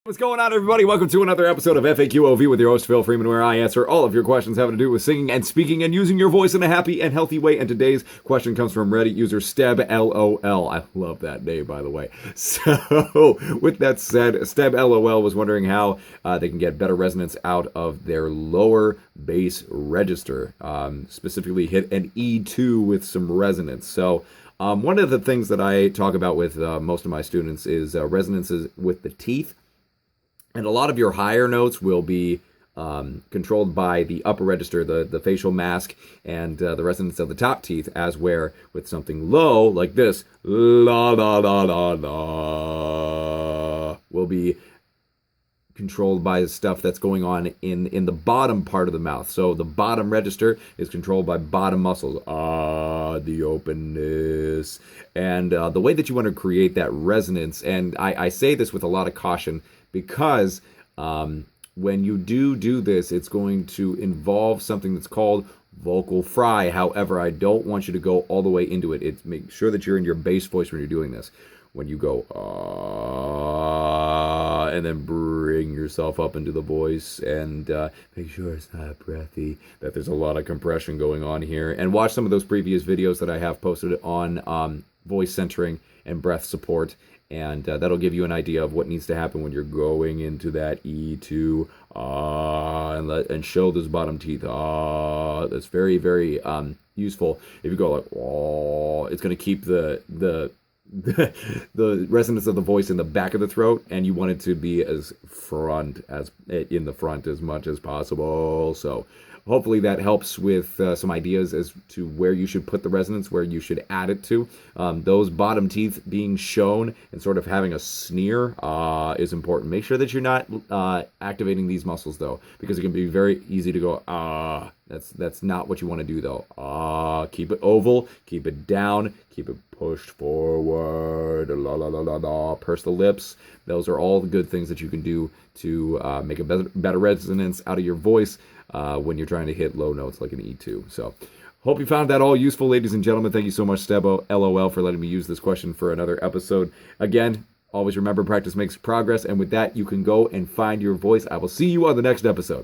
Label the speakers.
Speaker 1: What's going on, everybody? Welcome to another episode of FAQOV with your host, Phil Freeman, where I answer all of your questions having to do with singing and speaking and using your voice in a happy and healthy way. And today's question comes from Reddit User StebLol. I love that name, by the way. So, with that said, StebLol was wondering how they can get better resonance out of their lower bass register. Specifically, hit an E2 with some resonance. So, one of the things that I talk about with most of my students is resonances with the teeth. And a lot of your higher notes will be controlled by the upper register, the facial mask, and the resonance of the top teeth, as where with something low, like this, la la la la la, will be controlled by the stuff that's going on in the bottom part of the mouth. So the bottom register is controlled by bottom muscles. The openness. And the way that you want to create that resonance, and I say this with a lot of caution, because when you do this, it's going to involve something that's called vocal fry. However, I don't want you to go all the way into it. Make sure that you're in your bass voice when you're doing this. When you go, and then bring yourself up into the voice, and make sure it's not breathy, that there's a lot of compression going on here. And watch some of those previous videos that I have posted on voice centering and breath support. And that'll give you an idea of what needs to happen when you're going into that E2, and show those bottom teeth. That's very, very useful. If you go like, it's going to keep the resonance of the voice in the back of the throat, and you want it to be as in the front as much as possible. So hopefully that helps with some ideas as to where you should put the resonance, where you should add it to. Those bottom teeth being shown and sort of having a sneer is important. Make sure that you're not activating these muscles, though, because it can be very easy to go, That's not what you want to do, though. Keep it oval, keep it down, keep it pushed forward, la la la la la, purse the lips. Those are all the good things that you can do to make a better resonance out of your voice when you're trying to hit low notes like an E2. So, hope you found that all useful, ladies and gentlemen. Thank you so much, StebLol, for letting me use this question for another episode. Again, always remember, practice makes progress, and with that, you can go and find your voice. I will see you on the next episode.